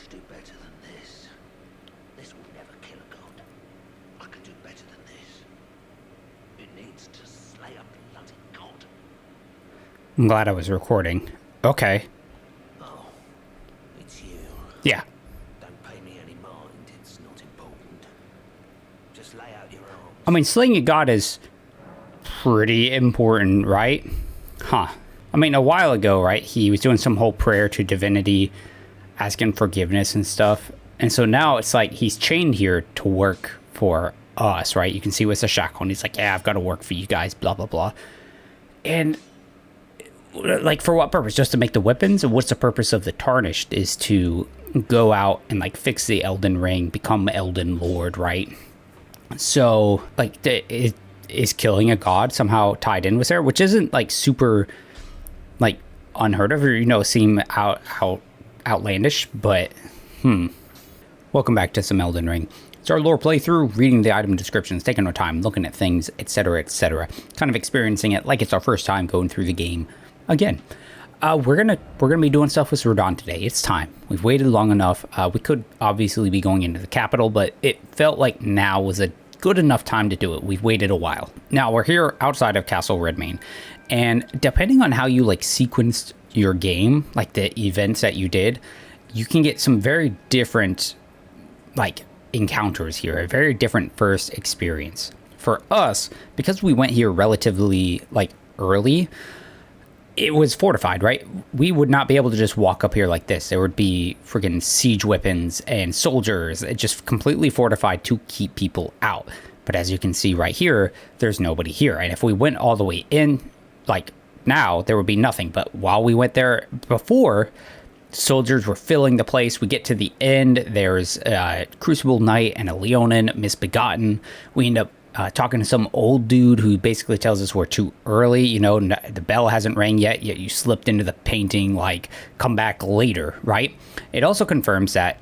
do better than this. This will never kill a god. I can do better than this. It needs to slay a bloody god. I'm glad I was recording. Okay. Oh, it's you. Yeah. Don't pay me any mind. It's not important. Just lay out your arms. I mean, slaying a god is pretty important, right? Huh. I mean, a while ago, right, he was doing some whole prayer to divinity, asking forgiveness and stuff. And so now it's like he's chained here to work for us, right? You can see with the shackle, and he's like, yeah, I've got to work for you guys, blah, blah, blah. And, like, for what purpose? Just to make the weapons? And what's the purpose of the Tarnished is to go out and, like, fix the Elden Ring, become Elden Lord, right? So, like, is killing a god somehow tied in with there? Which isn't, like, super, like, unheard of or, you know, seem outlandish, but, Welcome back to some Elden Ring. It's our lore playthrough, reading the item descriptions, taking our time, looking at things, etc., etc. Kind of experiencing it like it's our first time going through the game again. We're gonna be doing stuff with Radahn today. It's time. We've waited long enough. We could obviously be going into the capital, but it felt like now was a good enough time to do it. We've waited a while. Now we're here outside of Castle Redmane, and depending on how you like sequenced your game, like the events that you did, you can get some very different like encounters here, a very different first experience. For us, because we went here relatively like early, it was fortified, right? We would not be able to just walk up here like this. There would be friggin' siege weapons and soldiers, just completely fortified to keep people out. But as you can see right here, there's nobody here. And if we went all the way in, like now, there would be nothing. But while we went there before, soldiers were filling the place. We get to the end. There's Crucible Knight and a Leonin, Misbegotten. We end up talking to some old dude who basically tells us we're too early. You know, the bell hasn't rang yet you slipped into the painting, like, come back later, right? It also confirms that,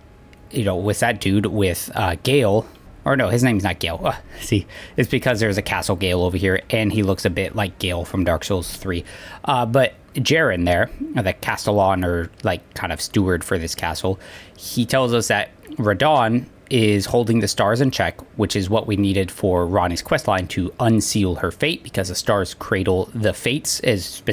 you know, with that dude with Gale, or no, his name's not Gale. See, it's because there's a Castle Gale over here, and he looks a bit like Gale from Dark Souls 3. But Jerren there, the Castellan, or like kind of steward for this castle, he tells us that Radahn is holding the stars in check, which is what we needed for Ranni's questline to unseal her fate, because the stars cradle the fates, as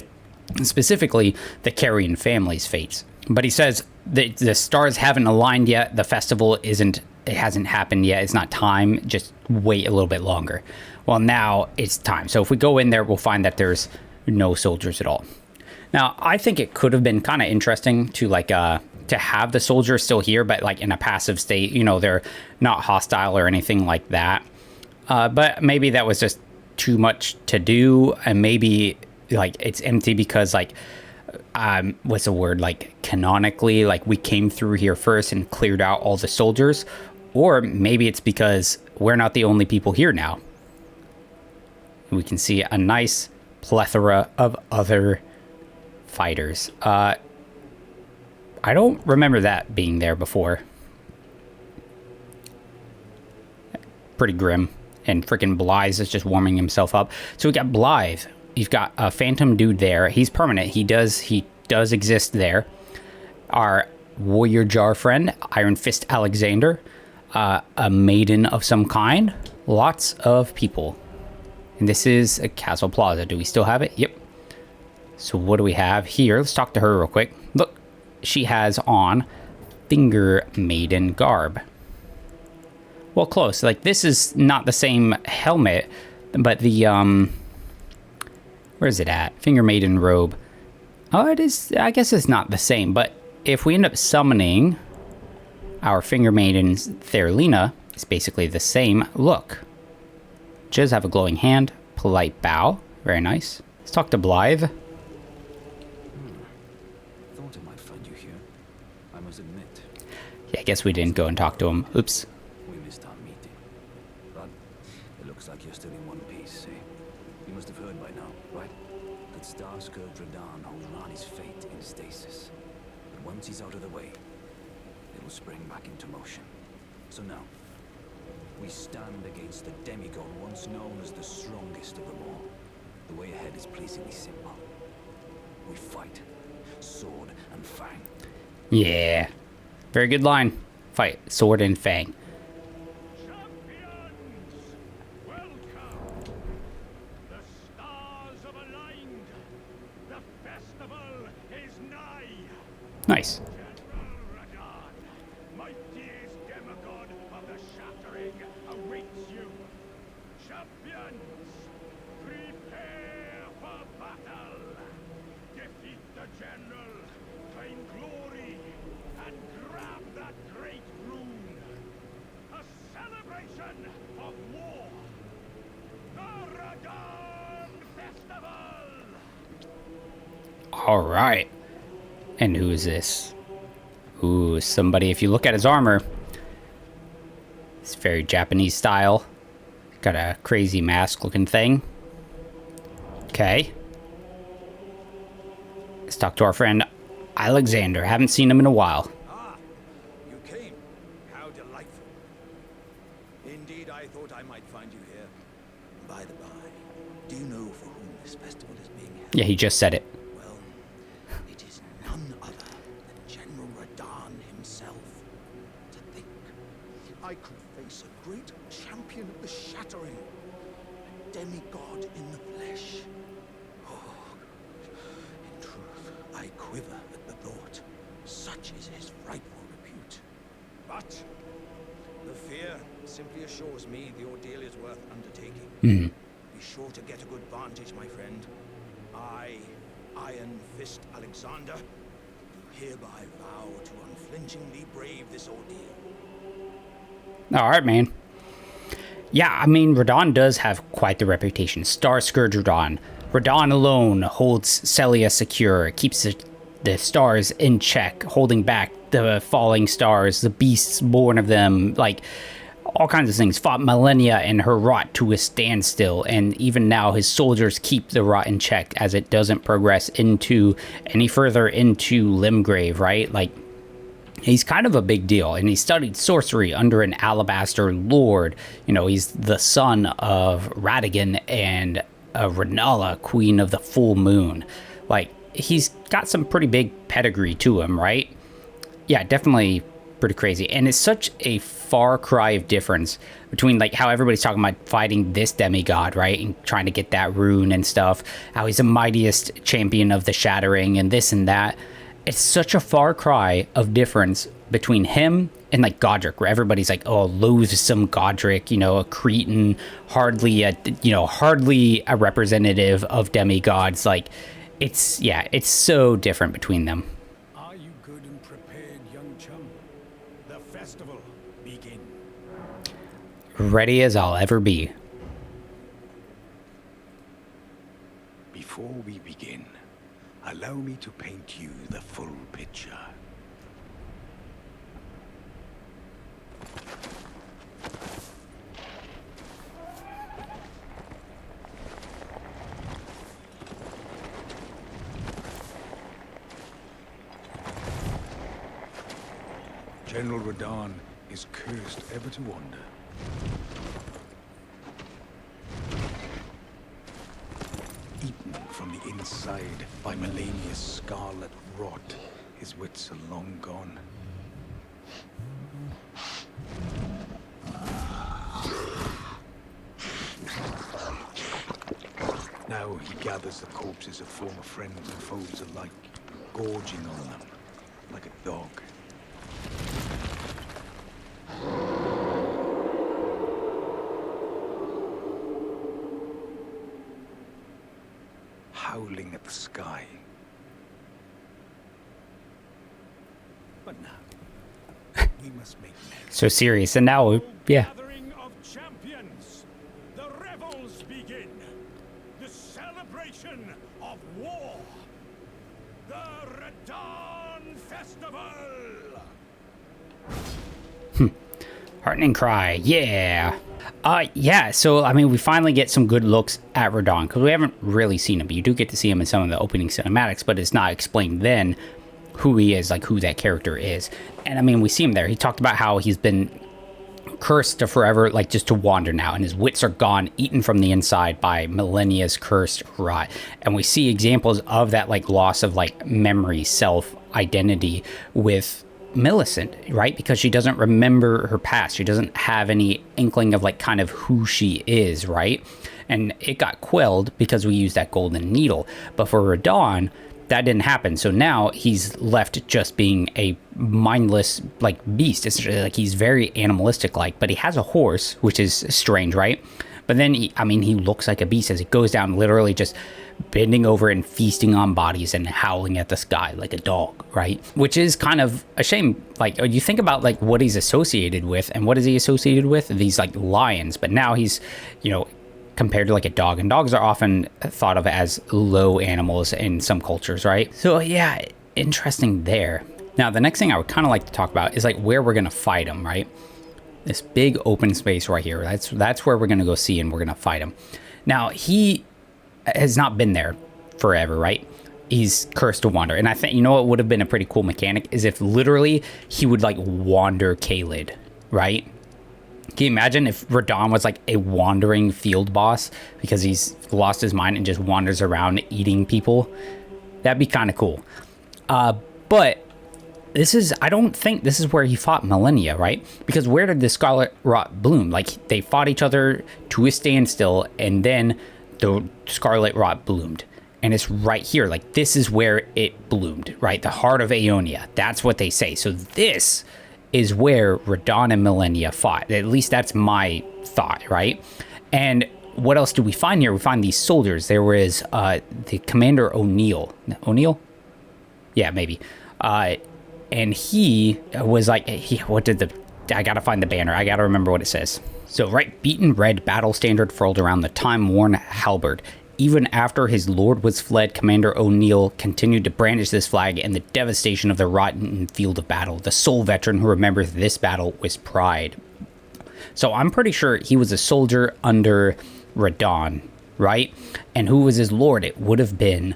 specifically the Carrion family's fates. But he says that the stars haven't aligned yet. The festival hasn't happened yet. It's not time. Just wait a little bit longer. Well, now it's time. So if we go in there, we'll find that there's no soldiers at all. Now, I think it could have been kind of interesting to like to have the soldiers still here, but like in a passive state. You know, they're not hostile or anything like that. But maybe that was just too much to do, and maybe like it's empty because like what's the word, like canonically, like we came through here first and cleared out all the soldiers. Or maybe it's because we're not the only people here now. We can see a nice plethora of other fighters. I don't remember that being there before. Pretty grim. And freaking Blythe is just warming himself up. So we got Blythe. You've got a phantom dude there. He's permanent. He does exist there. Our warrior jar friend, Iron Fist Alexander. A maiden of some kind. Lots of people. And this is a Castle Plaza. Do we still have it? Yep. So what do we have here? Let's talk to her real quick. Look, she has on Finger Maiden garb. Well, close. Like, this is not the same helmet, but the, where is it at? Finger Maiden robe. Oh, it is. I guess it's not the same, but if we end up summoning our Finger Maiden's Therlina, it's basically the same look. She does have a glowing hand, polite bow. Very nice. Let's talk to Blythe. Thought I might find you here. I must admit. Yeah, I guess we didn't go and talk to him. Oops. We missed our meeting. But it looks like you're still in one piece, eh? You must have heard by now, right? That star-scourged Radahn holds Ranni's fate in stasis. But once he's out of the way, it will spring back into motion. So now, we stand against the demigod once known as the strongest of them all. The way ahead is pleasingly simple. We fight, sword and fang. Yeah. Very good line. Fight sword and fang. Champions, welcome. The stars have aligned. The festival is nigh. Nice. General Radahn, mightiest demigod of the shattering, awaits you. Champions, prepare for battle. Defeat the general, claim glory, and grab that great rune. A celebration of war. The Radahn Festival. All right. And who is this? Ooh, somebody, if you look at his armor, it's very Japanese style. Got a crazy mask looking thing. Okay. Let's talk to our friend Alexander. Haven't seen him in a while. Ah, you came. How delightful. Indeed, I thought I might find you here. By the by, do you know for whom this festival is being held? Yeah, he just said it. Well, it is none other than General Radahn himself. To think, I could face a great champion of the shattering, a demigod in the flesh. Oh, in truth, I quiver at the thought. Such is his frightful repute. But the fear simply assures me the ordeal is worth undertaking. Hmm. Be sure to get a good vantage, my friend. I, Iron Fist Alexander, do hereby vow to unflinchingly brave this ordeal. All right, man. Yeah, I mean, Radahn does have quite the reputation. Star Scourge Radahn. Radahn alone holds Celia secure, keeps the stars in check, holding back the falling stars, the beasts born of them, like all kinds of things. Fought millennia and her rot to a standstill, and even now his soldiers keep the rot in check as it doesn't progress into any further into Limgrave, right? Like, he's kind of a big deal, and he studied sorcery under an Alabaster Lord. You know, he's the son of Radahn and Renala, Queen of the Full Moon. Like, he's got some pretty big pedigree to him, right? Yeah, definitely pretty crazy. And it's such a far cry of difference between, like, how everybody's talking about fighting this demigod, right? And trying to get that rune and stuff. How he's the mightiest champion of the shattering and this and that. It's such a far cry of difference between him and, like, Godric, where everybody's like, oh, loathsome Godric, you know, a cretin, hardly a representative of demigods. Like, it's so different between them. Are you good and prepared, young chum? The festival begin. Ready as I'll ever be. Before we begin, allow me to paint you the full picture. General Radahn is cursed ever to wander. Eaten from the inside by Melania's scarlet rot, his wits are long gone. Now he gathers the corpses of former friends and foes alike, gorging on them like a dog. Howling at the sky. But now, we must make merry. So serious. And now, yeah. Gathering of champions. The revels begin. The celebration of war. The Radahn Festival. Heartening cry. Yeah. Yeah, so, I mean, we finally get some good looks at Radahn, because we haven't really seen him. You do get to see him in some of the opening cinematics, but it's not explained then who he is, like, who that character is. And, I mean, we see him there. He talked about how he's been cursed to forever, like, just to wander now, and his wits are gone, eaten from the inside by millennia's cursed rot. And we see examples of that, like, loss of, like, memory, self, identity with Millicent, right? Because she doesn't remember her past. She doesn't have any inkling of like kind of who she is, right? And it got quelled because we used that golden needle. But for Radahn, that didn't happen. So now he's left just being a mindless like beast. It's like he's very animalistic like, but he has a horse, which is strange, right? But then he looks like a beast as it goes down, literally just bending over and feasting on bodies and howling at the sky like a dog, right? Which is kind of a shame. Like you think about like what he's associated with, and what is he associated with? These like lions, but now he's, you know, compared to like a dog, and dogs are often thought of as low animals in some cultures, right? So yeah, interesting there. Now the next thing I would kind of like to talk about is like where we're gonna fight him, right? This big open space right here. That's where we're gonna go see, and we're gonna fight him. Now he has not been there forever, right? He's cursed to wander, and I think, you know what would have been a pretty cool mechanic is if literally he would like wander Caelid, right? Can you imagine if Radahn was like a wandering field boss because he's lost his mind and just wanders around eating people? That'd be kind of cool. But I don't think this is where he fought Millennia, right? Because where did the Scarlet Rot bloom? Like they fought each other to a standstill, and then the Scarlet Rot bloomed. And it's right here. Like this is where it bloomed, right? The heart of Aeonia. That's what they say. So this is where Radahn and Millennia fought. At least that's my thought, right? And what else do we find here? We find these soldiers. There was the Commander O'Neill. O'Neill? Yeah, maybe. And he was like, I gotta find the banner. I gotta remember what it says. So, right, beaten red battle standard furled around the time-worn halberd. Even after his lord was fled, Commander O'Neill continued to brandish this flag in the devastation of the rotten field of battle. The sole veteran who remembers this battle was Pride. So I'm pretty sure he was a soldier under Radahn, right? And who was his lord? It would have been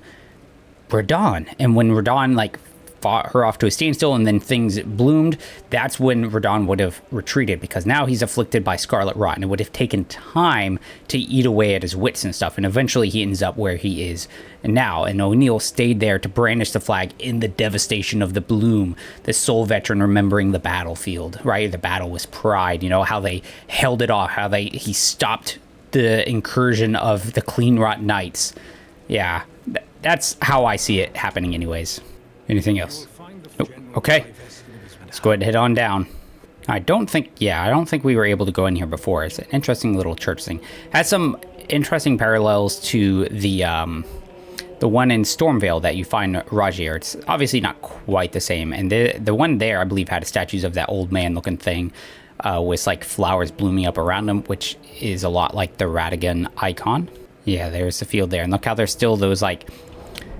Radahn. And when Radahn like fought her off to a standstill and then things bloomed, that's when Radahn would have retreated, because now he's afflicted by Scarlet Rot, and it would have taken time to eat away at his wits and stuff, and eventually he ends up where he is now. And O'Neill stayed there to brandish the flag in the devastation of the bloom, the sole veteran remembering the battlefield, right? The battle was Pride, you know, how they held it off, how he stopped the incursion of the Clean Rot Knights. Yeah, that's how I see it happening anyways. Anything else? Nope. Okay. Let's go ahead and head on down. I don't think we were able to go in here before. It's an interesting little church thing. Has some interesting parallels to the one in Stormvale that you find Rajier. It's obviously not quite the same. And the one there, I believe, had statues of that old man looking thing with like flowers blooming up around him, which is a lot like the Radahn icon. Yeah, there's the field there. And look how there's still those like...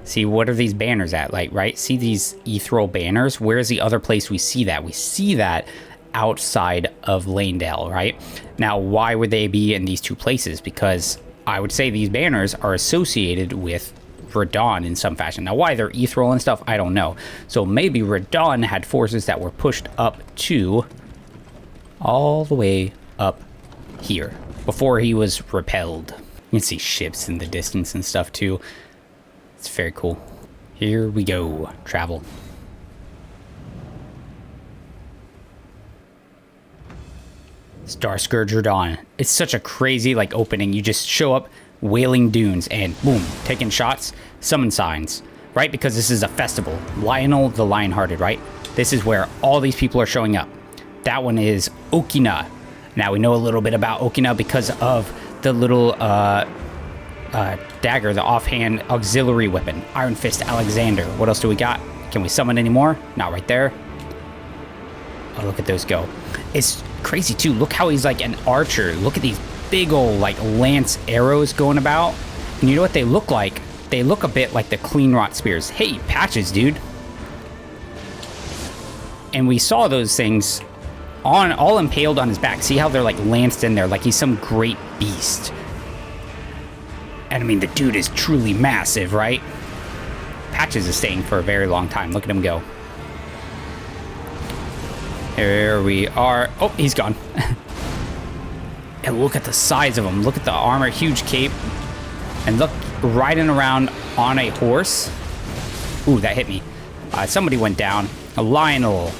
See, what are these banners at? Like, right? See these ethereal banners? Where's the other place we see that? We see that outside of Lanedale, right? Now, why would they be in these two places? Because I would say these banners are associated with Radahn in some fashion. Now, why they're ethereal and stuff, I don't know. So maybe Radahn had forces that were pushed up to all the way up here before he was repelled. You can see ships in the distance and stuff too. It's very cool. Here we go. Travel. Starscourge Radahn. It's such a crazy like opening. You just show up, Wailing Dunes, and boom, taking shots, summon signs, right? Because this is a festival. Lionel the Lionhearted, right? This is where all these people are showing up. That one is Okina. Now we know a little bit about Okina because of the little dagger, the offhand auxiliary weapon, Iron Fist Alexander. What else do we got? Can we summon any more? Not right there. Oh, look at those go. It's crazy too. Look how he's like an archer. Look at these big old like lance arrows going about. And you know what they look like? They look a bit like the Clean Rot spears. Hey, Patches, dude. And we saw those things on all impaled on his back. See how they're like lanced in there like he's some great beast. And I mean, the dude is truly massive, right? Patches is staying for a very long time. Look at him go. Here we are. Oh, he's gone. And look at the size of him. Look at the armor, huge cape. And look, riding around on a horse. Ooh, that hit me. Somebody went down. A Lionel.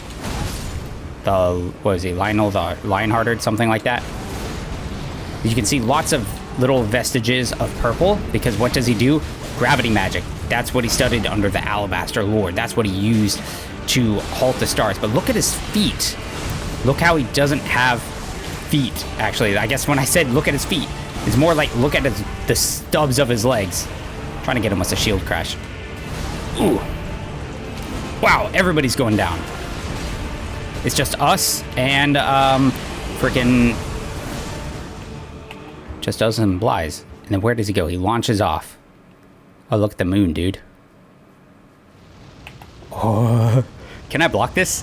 what is he, Lionel the Lionhearted, something like that. You can see lots of little vestiges of purple, because what does he do? Gravity magic. That's what he studied under the Alabaster Lord. That's what he used to halt the stars. But look at his feet. Look how he doesn't have feet. Actually, I guess when I said look at his feet, it's more like look at the stubs of his legs. I'm trying to get him with a shield crash. Ooh. Wow, everybody's going down. It's just us and freaking just us and Blythe. And then where does he go? He launches off. Oh, look at the moon, dude. Oh, can I block this?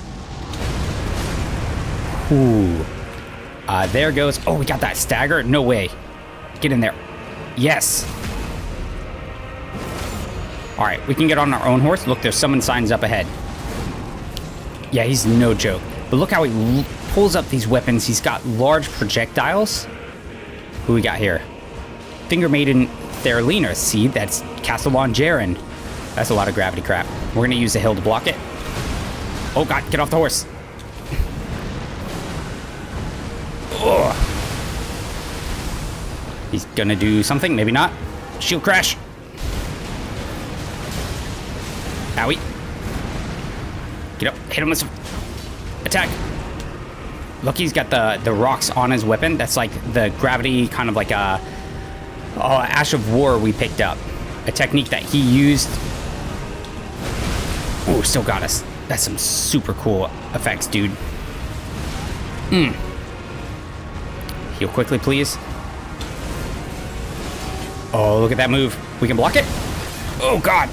Ooh. There goes. Oh, we got that stagger. No way. Get in there. Yes. All right, we can get on our own horse. Look, there's summon signs up ahead. Yeah, he's no joke. But look how he pulls up these weapons. He's got large projectiles. Who we got here? Finger Maiden Theralina. See, that's Castellan Jerren. That's a lot of gravity crap. We're going to use the hill to block it. Oh, God, get off the horse. Ugh. He's going to do something. Maybe not. Shield crash. Owie. Get up. Hit him with some attack. Look, he's got the rocks on his weapon. That's like the gravity, kind of like a Ash of War we picked up. A technique that he used. Oh, still got us. That's some super cool effects, dude. Heal quickly, please. Oh, look at that move. We can block it. Oh, God.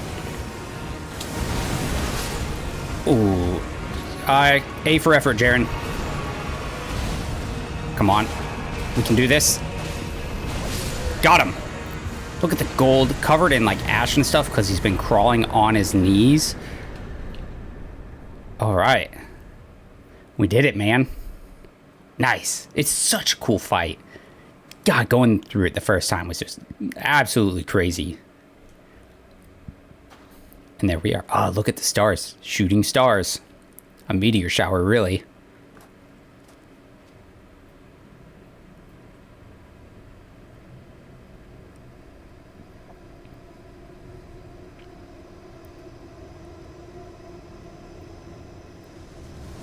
Ooh. A for effort, Jerren. Come on. We can do this. Got him. Look at the gold covered in like ash and stuff because he's been crawling on his knees. All right. We did it, man. Nice. It's such a cool fight. God, going through it the first time was just absolutely crazy. And there we are. Oh, look at the stars. Shooting stars. A meteor shower, really.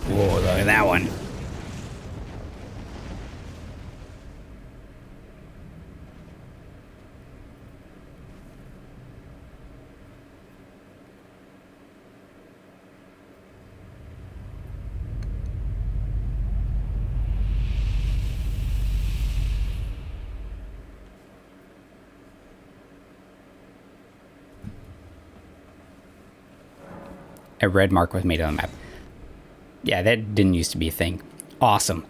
Whoa, look at that one. A red mark was made on the map. Yeah, that didn't used to be a thing. Awesome.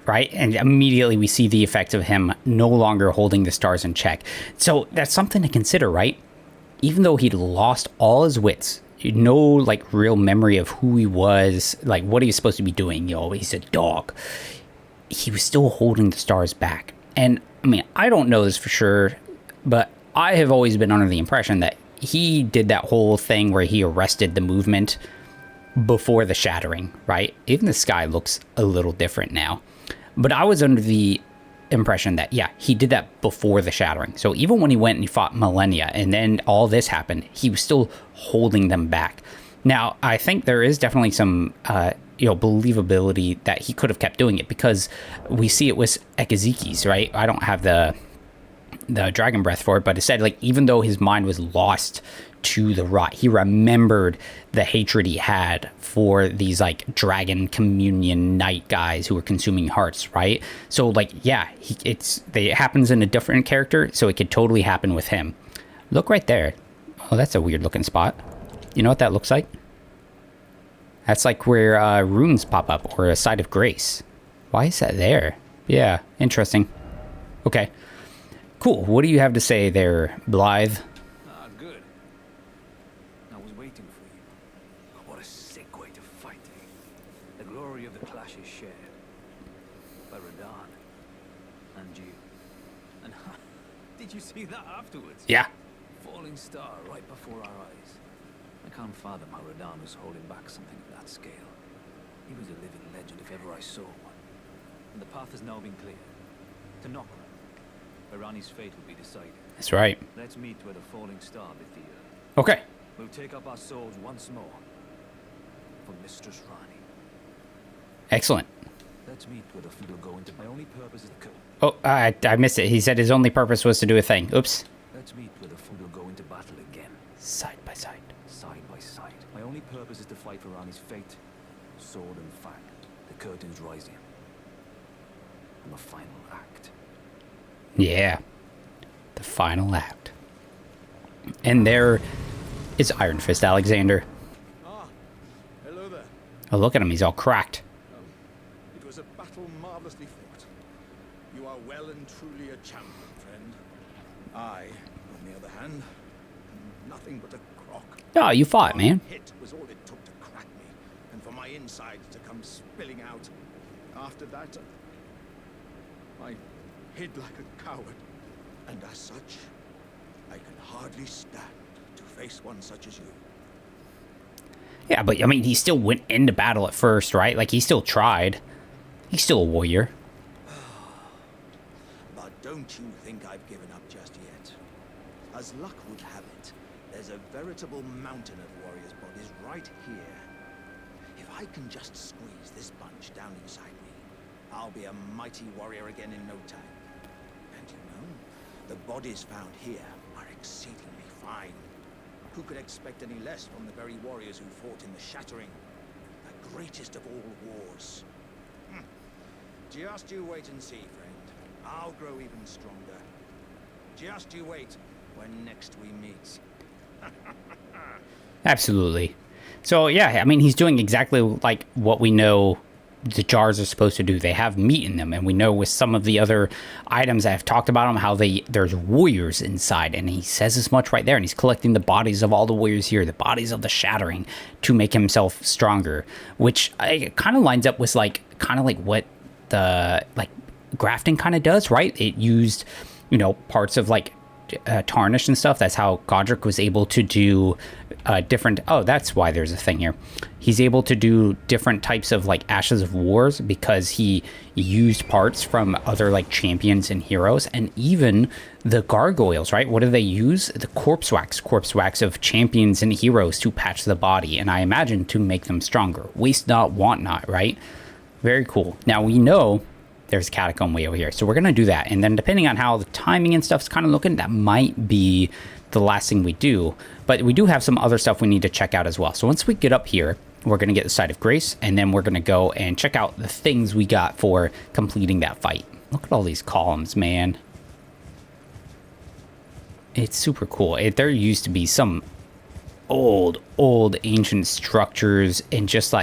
Right? And immediately we see the effect of him no longer holding the stars in check. So that's something to consider, right? Even though he'd lost all his wits, no like real memory of who he was, like what he was supposed to be doing, you know, he's a dog. He was still holding the stars back. And I mean, I don't know this for sure, but I have always been under the impression that he did that whole thing where he arrested the movement before the shattering, right? Even the sky looks a little different now. But I was under the impression that, yeah, he did that before the shattering. So even when he went and he fought Millennia and then all this happened, he was still holding them back. Now, I think there is definitely some, believability that he could have kept doing it because we see it was Ekazeki's, right? I don't have the dragon breath for it, but it said like even though his mind was lost to the rot, he remembered the hatred he had for these like dragon communion knight guys who were consuming hearts, right? So like, yeah, it happens in a different character, so it could totally happen with him. Look right there. Oh, that's a weird looking spot. You know what that looks like? That's like where runes pop up, or a site of grace. Why is that there? Yeah, interesting. Okay. Cool. What do you have to say there, Blythe? Ah, good. I was waiting for you. What a sick way to fight, eh? The glory of the clash is shared by Radahn and you. And did you see that afterwards? Yeah. Falling star right before our eyes. I can't fathom how Radahn was holding back something of that scale. He was a living legend if ever I saw one. And the path has now been cleared. To Nokra, where Ranni's fate will be decided. That's right. Let's meet where the falling star lit the earth. Okay. We'll take up our swords once more. For Mistress Ranni. Excellent. Let's meet where the food will go into. My only purpose is to kill. Oh, I missed it. He said his only purpose was to do a thing. Oops. Let's meet where the food will go into battle again. Side by side. Side by side. My only purpose is to fight for Ranni's fate. Sword and fang. The curtains rising. And the final act. Yeah. The final act. And there is Iron Fist Alexander. Ah, hello there. Oh, look at him. He's all cracked. It was a battle marvelously fought. You are well and truly a champion, friend. I, on the other hand, am nothing but a crock. Oh, you fought, One man. hit was all it took to crack me, and for my insides to come spilling out. After that, I hid like a coward, and as such, I can hardly stand to face one such as you. Yeah, but I mean, he still went into battle at first, right? Like, he still tried. He's still a warrior. But don't you think I've given up just yet? As luck would have it, there's a veritable mountain of warriors' bodies right here. If I can just squeeze this bunch down inside me, I'll be a mighty warrior again in no time. And you know, the bodies found here are exceedingly fine. Who could expect any less from the very warriors who fought in the Shattering? The greatest of all wars. Just you wait and see, friend. I'll grow even stronger. Just you wait when next we meet. Absolutely. So, yeah, I mean, he's doing exactly like what we know the jars are supposed to do. They have meat in them, and we know with some of the other items I've talked about them how there's warriors inside, and he says as much right there, and he's collecting the bodies of all the warriors here, the bodies of the Shattering, to make himself stronger, which kind of lines up with kind of like what the grafting kind of does, right? It used, parts of tarnish and stuff. That's how Godric was able to do different. Oh, that's why there's a thing here. He's able to do different types of Ashes of Wars because he used parts from other champions and heroes, and even the gargoyles, right? What do they use? The corpse wax of champions and heroes to patch the body, and I imagine to make them stronger. Waste not, want not, right? Very cool. Now we know there's a catacomb way over here, so we're gonna do that, and then depending on how the timing and stuff's kind of looking, that might be the last thing we do, but we do have some other stuff we need to check out as well. So once we get up here, we're gonna get the Site of Grace, and then we're gonna go and check out the things we got for completing that fight. Look at all these columns, man. It's super cool. There used to be some old ancient structures and just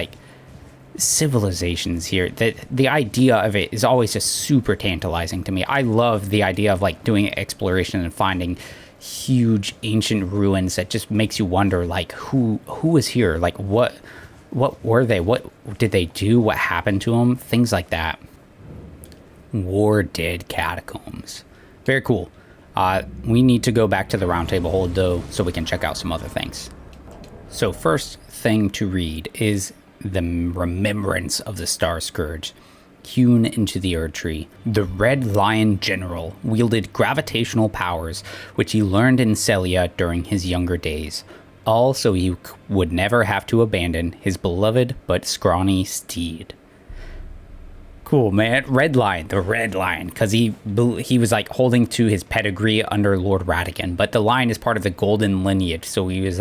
civilizations here. The idea of it is always just super tantalizing to me. I love the idea of doing exploration and finding huge ancient ruins that just makes you wonder who was here, what were they, what did they do, what happened to them, things like that. Dead Catacombs. Very cool. We need to go back to the Round Table Hold though, so we can check out some other things. So first thing to read is the remembrance of the Star Scourge, hewn into the Erd Tree. The Red Lion General wielded gravitational powers, which he learned in Celia during his younger days, all so he would never have to abandon his beloved but scrawny steed. Cool, man. The Red Lion, because he was holding to his pedigree under Lord Radahn, but the lion is part of the Golden lineage, so he was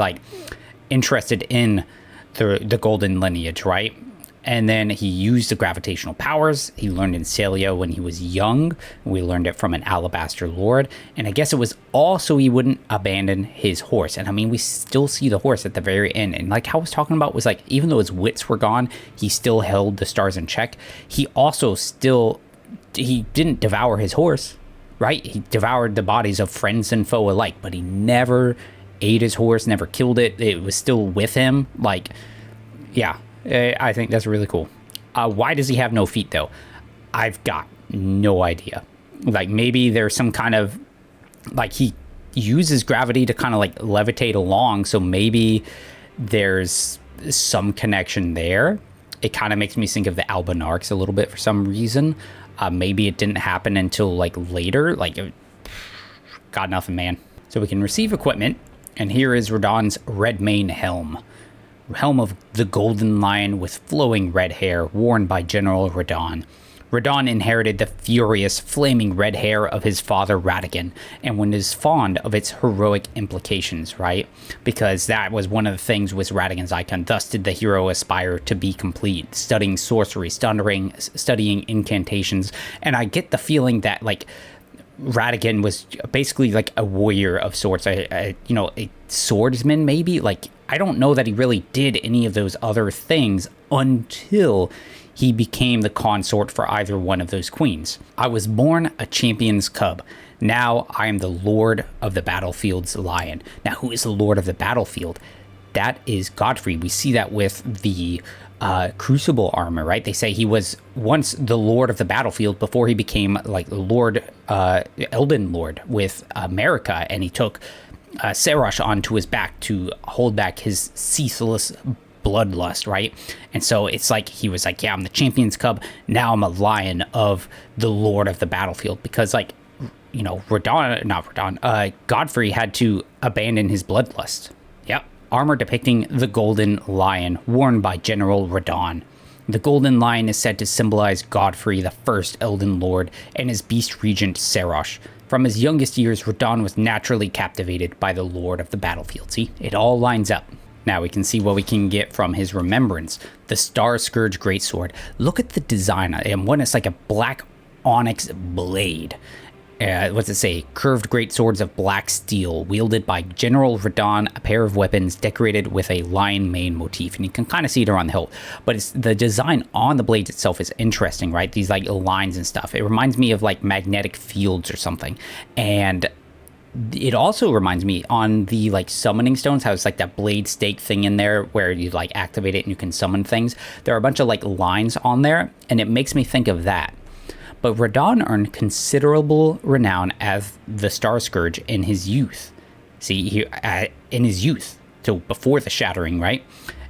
interested in the Golden lineage, right? And then he used the gravitational powers. He learned in Celia when he was young. We learned it from an Alabaster Lord. And I guess it was also he wouldn't abandon his horse. And I mean, we still see the horse at the very end. And how I was talking about was even though his wits were gone, he still held the stars in check. He also he didn't devour his horse, right? He devoured the bodies of friends and foe alike, but he never ate his horse, never killed it. It was still with him. Yeah. I think that's really cool. Why does he have no feet, though? I've got no idea. Maybe there's some kind of... he uses gravity to kind of, levitate along, so maybe there's some connection there. it kind of makes me think of the Albinarchs a little bit for some reason. Maybe it didn't happen until like later. Like, got nothing, man. So we can receive equipment, and here is Radahn's Redmane helm. Helm of the Golden Lion with flowing red hair, worn by General Radahn. Radahn inherited the furious, flaming red hair of his father Radahn, and was fond of its heroic implications, right? Because that was one of the things with Radagon's icon. Thus did the hero aspire to be complete, studying sorcery, studying incantations, and I get the feeling that, like, Radahn was basically like a warrior of sorts, a swordsman maybe. Like, I don't know that he really did any of those other things until he became the consort for either one of those queens. I was born a champion's cub. Now I am the Lord of the Battlefield's lion. Now, who is the Lord of the Battlefield? That is Godfrey. We see that with the Crucible armor, right? They say he was once the Lord of the Battlefield before he became like Lord, Elden Lord with America, and he took Serosh onto his back to hold back his ceaseless bloodlust, right? And so it's like he was like, yeah, I'm the champion's cub, now I'm a lion of the Lord of the Battlefield, because, like, you know, Godfrey had to abandon his bloodlust. Yep. Armor depicting the Golden Lion, worn by General Radahn. The Golden Lion is said to symbolize Godfrey, the first Elden Lord, and his beast regent Serosh. From his youngest years, Radahn was naturally captivated by the Lord of the Battlefield. See, it all lines up. Now we can see what we can get from his remembrance. The Star Scourge Greatsword. Look at the design. And one is like a black onyx blade. What's it say? Curved greatswords of black steel, wielded by General Radahn, a pair of weapons decorated with a lion mane motif. And you can kind of see it around the hilt. But it's, the design on the blades itself is interesting, right? These like lines and stuff. It reminds me of like magnetic fields or something. And it also reminds me on the like summoning stones, how it's like that blade stake thing in there where you like activate it and you can summon things. There are a bunch of like lines on there, and it makes me think of that. But Radahn earned considerable renown as the Star Scourge in his youth. See, in his youth, so before the Shattering, right?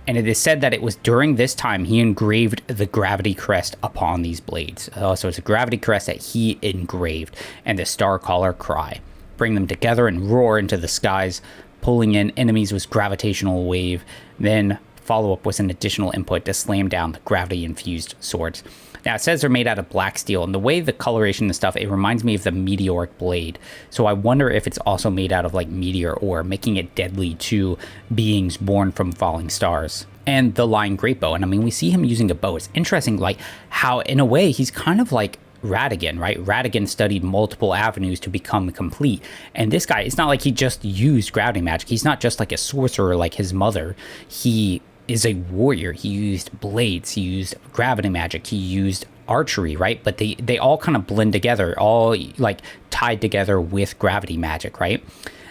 And it is said that it was during this time he engraved the gravity crest upon these blades. So it's a gravity crest that he engraved, and the Star Caller cry. Bring them together and roar into the skies, pulling in enemies with gravitational wave. Then follow up with an additional input to slam down the gravity-infused swords. Now, it says they're made out of black steel, and the way the coloration and stuff, it reminds me of the meteoric blade. So I wonder if it's also made out of like meteor ore, making it deadly to beings born from falling stars. And the Lion Greatbow, and I mean, we see him using a bow. It's interesting, like, how in a way he's kind of like Radahn, right? Radahn studied multiple avenues to become complete. And this guy, it's not like he just used gravity magic. He's not just like a sorcerer like his mother. He is a warrior. He used blades. He used gravity magic. He used archery, right? But they all kind of blend together, all like tied together with gravity magic, right?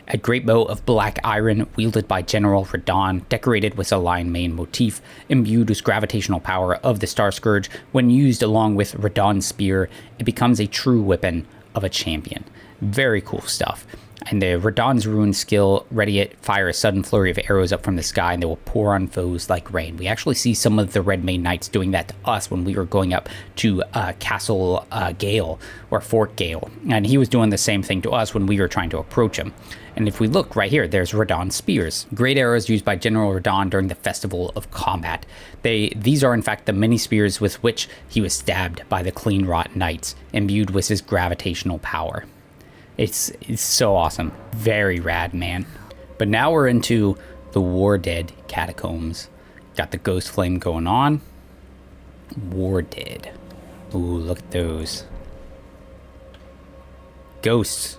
A great bow of black iron wielded by General Radahn, decorated with a lion mane motif, imbued with gravitational power of the Star Scourge. When used along with Radahn's spear, it becomes a true weapon of a champion. Very cool stuff. And the Radahn's ruined skill, ready it, fire a sudden flurry of arrows up from the sky, and they will pour on foes like rain. We actually see some of the Redmane Knights doing that to us when we were going up to Castle Gale, or Fort Gale. And he was doing the same thing to us when we were trying to approach him. And if we look right here, there's Radahn's spears. Great arrows used by General Radahn during the Festival of Combat. These are in fact the many spears with which he was stabbed by the Clean Rot Knights, imbued with his gravitational power. It's so awesome. Very rad, man. But now we're into the Dead Catacombs. Got the ghost flame going on. Dead. Ooh, look at those. Ghosts.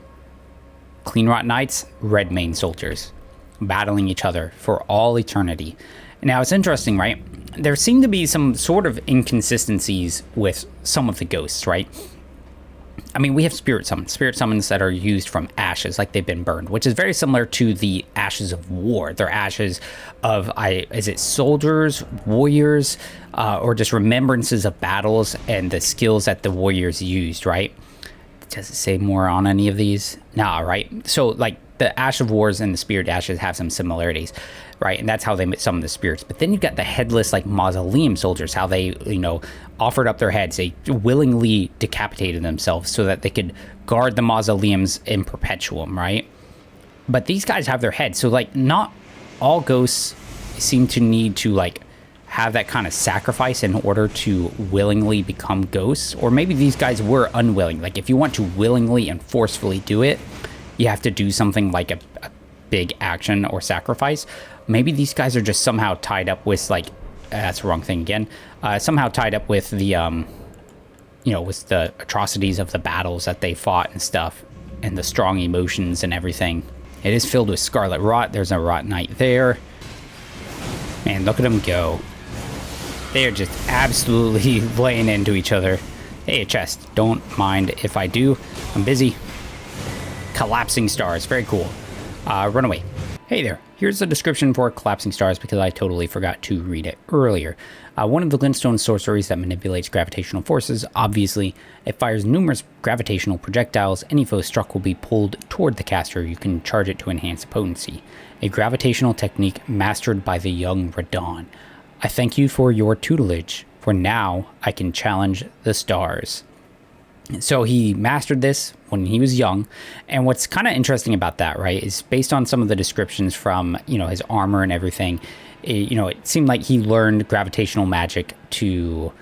Clean Rot Knights, Redmane soldiers. Battling each other for all eternity. Now, it's interesting, right? There seem to be some sort of inconsistencies with some of the ghosts, right? I mean, we have spirit summons that are used from ashes, like they've been burned, which is very similar to the ashes of war. They're ashes of, is it soldiers, warriors, or just remembrances of battles and the skills that the warriors used, right? Does it say more on any of these? Nah, right? So, like, the Ash of Wars and the Spirit Ashes have some similarities, right? And that's how they summon the spirits. But then you've got the headless, like, mausoleum soldiers, how they, you know, offered up their heads. They willingly decapitated themselves so that they could guard the mausoleums in perpetuum, right? But these guys have their heads. So, like, not all ghosts seem to need to, like, have that kind of sacrifice in order to willingly become ghosts. Or maybe these guys were unwilling. Like, if you want to willingly and forcefully do it, you have to do something like a big action or sacrifice. Maybe these guys are just somehow tied up with, like, that's the wrong thing again. Somehow tied up with the, you know, with the atrocities of the battles that they fought and stuff, and the strong emotions and everything. It is filled with scarlet rot. There's a rot knight there. Man, look at them go. They are just absolutely laying into each other. Hey, a chest. Don't mind if I do. I'm busy. Collapsing stars. Very cool. Run away. Hey there. Here's the description for collapsing stars because I totally forgot to read it earlier. One of the glintstone sorceries that manipulates gravitational forces. Obviously, it fires numerous gravitational projectiles. Any foe struck will be pulled toward the caster. You can charge it to enhance potency. A gravitational technique mastered by the young Radahn. I thank you for your tutelage. For now, I can challenge the stars. So he mastered this when he was young. And what's kind of interesting about that, right, is based on some of the descriptions from, you know, his armor and everything, you know, it seemed like he learned gravitational magic to,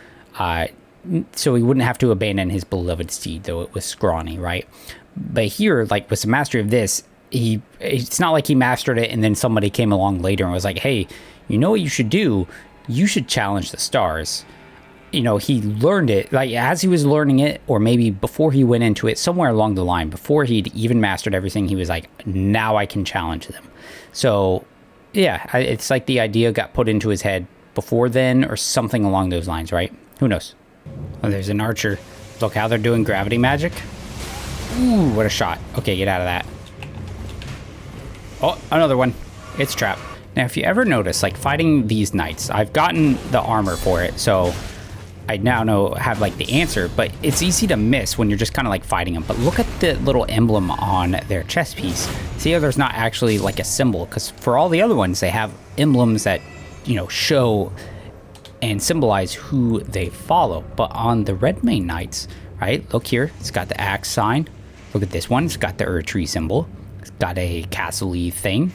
so he wouldn't have to abandon his beloved steed, though it was scrawny, right? But here, like, with the mastery of this, it's not like he mastered it and then somebody came along later and was like, hey, you know what you should do? You should challenge the stars. You know, he learned it, like, as he was learning it, or maybe before he went into it, somewhere along the line, before he'd even mastered everything, he was like, now I can challenge them. So, yeah, it's like the idea got put into his head before then, or something along those lines, right? Who knows? Oh, there's an archer. Look how they're doing gravity magic. Ooh, what a shot. Okay, get out of that. Oh, another one. It's trapped. Now, if you ever notice, like, fighting these knights, I've gotten the armor for it, so I now have, like, the answer, but it's easy to miss when you're just kind of, like, fighting them. But look at the little emblem on their chest piece. See how there's not actually, like, a symbol? Because for all the other ones, they have emblems that, you know, show and symbolize who they follow. But on the Red Mane Knights, right, look here. It's got the axe sign. Look at this one. It's got the tree symbol. It's got a castle-y thing.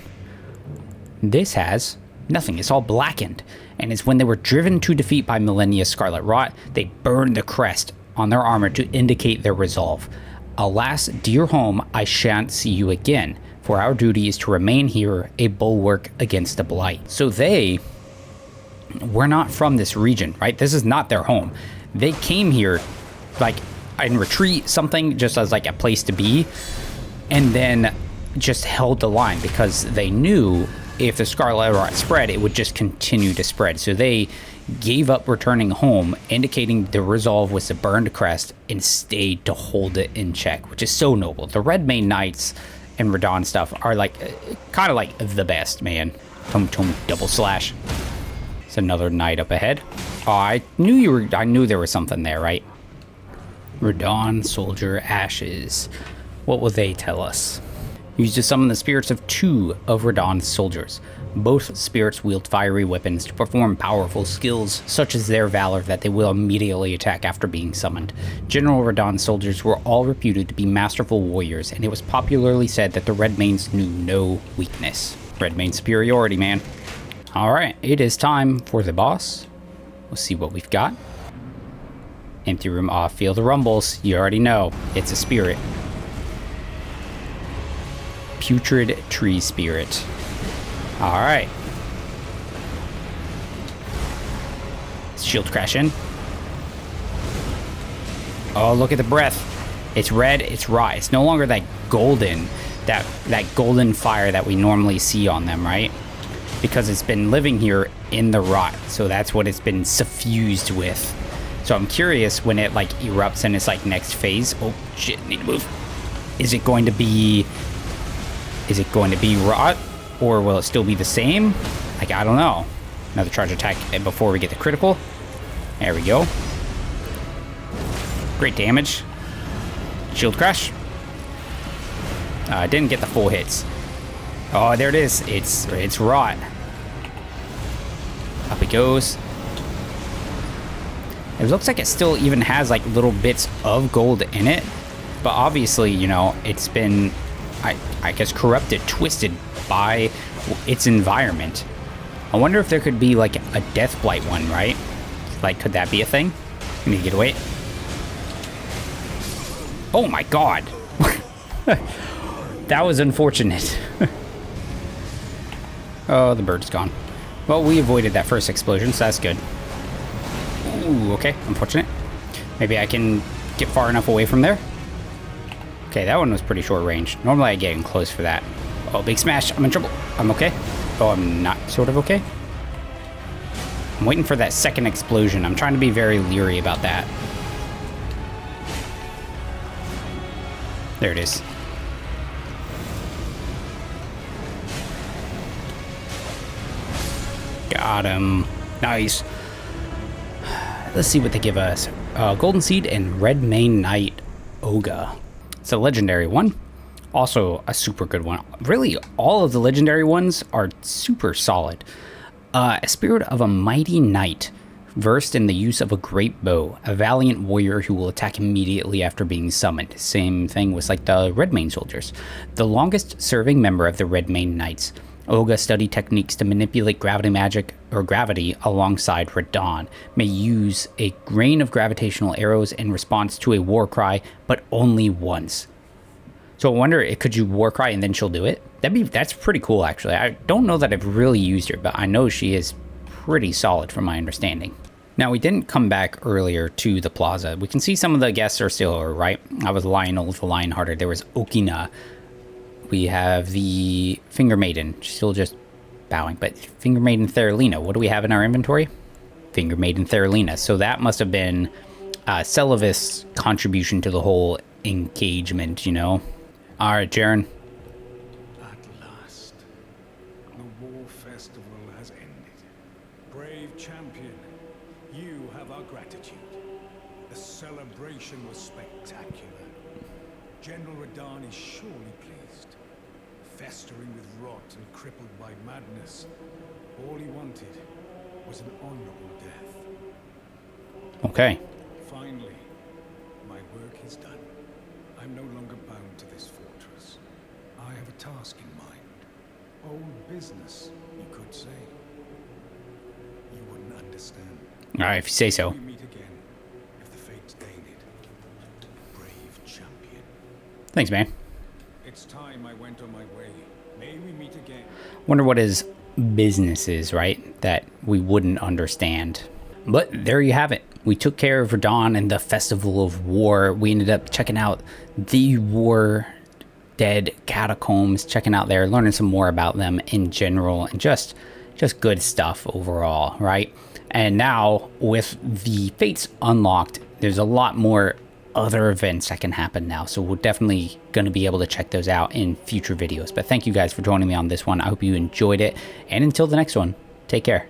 This has nothing. It's all blackened. And it's when they were driven to defeat by Millennia's Scarlet Rot, they burned the crest on their armor to indicate their resolve. Alas, dear home, I shan't see you again, for our duty is to remain here, a bulwark against the blight. So they were not from this region, right? This is not their home. They came here, like, in retreat, something, just as, like, a place to be, and then just held the line because they knew if the Scarlet Rot spread, it would just continue to spread. So they gave up returning home, indicating the resolve was to burn the crest and stayed to hold it in check, which is so noble. The Red Mane Knights and Radahn stuff are, like, kind of like the best, man. Tum double slash. It's another knight up ahead. Oh, I knew there was something there, right? Radahn Soldier Ashes. What will they tell us? Used to summon the spirits of 2 of Radahn's soldiers. Both spirits wield fiery weapons to perform powerful skills, such as their valor that they will immediately attack after being summoned. General Radahn's soldiers were all reputed to be masterful warriors, and it was popularly said that the Red Manes knew no weakness. Red Mane superiority, man. Alright, it is time for the boss. We'll see what we've got. Empty room off, feel the rumbles. You already know, it's a spirit. Putrid tree spirit. All right. Shield crash in. Oh, look at the breath. It's red. It's rot. It's no longer that golden, that golden fire that we normally see on them, right? Because it's been living here in the rot. So that's what it's been suffused with. So I'm curious when it, like, erupts in its, like, next phase. Oh shit! Need to move. Is it going to be rot, or will it still be the same? Like, I don't know. Another charge attack before we get the critical. There we go. Great damage. Shield crash. Didn't get the full hits. Oh, there it is. It's rot. Up it goes. It looks like it still even has like little bits of gold in it, but obviously, you know, it's been, I guess, corrupted, twisted by its environment. I wonder if there could be like a death blight one, right? Like, could that be a thing? Let me get away. Oh my god. That was unfortunate. Oh, the bird's gone. Well, we avoided that first explosion, so that's good. Ooh, okay, unfortunate. Maybe I can get far enough away from there. Okay, that one was pretty short range. Normally I get in close for that. Oh, big smash. I'm in trouble. I'm okay. Oh, I'm not sort of okay. I'm waiting for that second explosion. I'm trying to be very leery about that. There it is. Got him. Nice. Let's see what they give us. Golden Seed and Red Mane Knight Oga. It's a legendary one. Also a super good one. Really, all of the legendary ones are super solid. A spirit of a mighty knight, versed in the use of a great bow. A valiant warrior who will attack immediately after being summoned. Same thing with like the Red Mane soldiers. The longest serving member of the Red Mane Knights. Oga studied techniques to manipulate gravity magic or gravity alongside Radahn. May use a rain of gravitational arrows in response to a war cry, but only once. So I wonder, could you war cry and then she'll do it? That's pretty cool, actually. I don't know that I've really used her, but I know she is pretty solid from my understanding. Now, we didn't come back earlier to the plaza. We can see some of the guests are still here, right? I was Lionel the Lionhearted. There was Okina. We have the Finger Maiden. She's still just bowing, but Finger Maiden Theralina. What do we have in our inventory? Finger Maiden Theralina. So that must have been Celavith's contribution to the whole engagement, you know? All right, Jerren. At last, the war festival has ended. Brave champion, you have our gratitude. The celebration was spectacular. General Radahn is surely pleased. Festering with rot and crippled by madness, all he wanted was an honorable death. Okay. Finally, my work is done. I'm no longer bound to this fortress. I have a task in mind. Old business, you could say. You wouldn't understand. All right, if you say so. We meet again, if the fates deign it. Brave champion. Thanks, man. It's time I went on my way. May we meet again. Wonder what his business is, right? That we wouldn't understand. But there you have it. We took care of Radahn and the Festival of War. We ended up checking out the War Dead Catacombs, checking out there, learning some more about them in general, and just good stuff overall, right? And now with the fates unlocked, there's a lot more other events that can happen now, so we're definitely going to be able to check those out in future videos. But thank you guys for joining me on this one. I hope you enjoyed it, and until the next one, take care.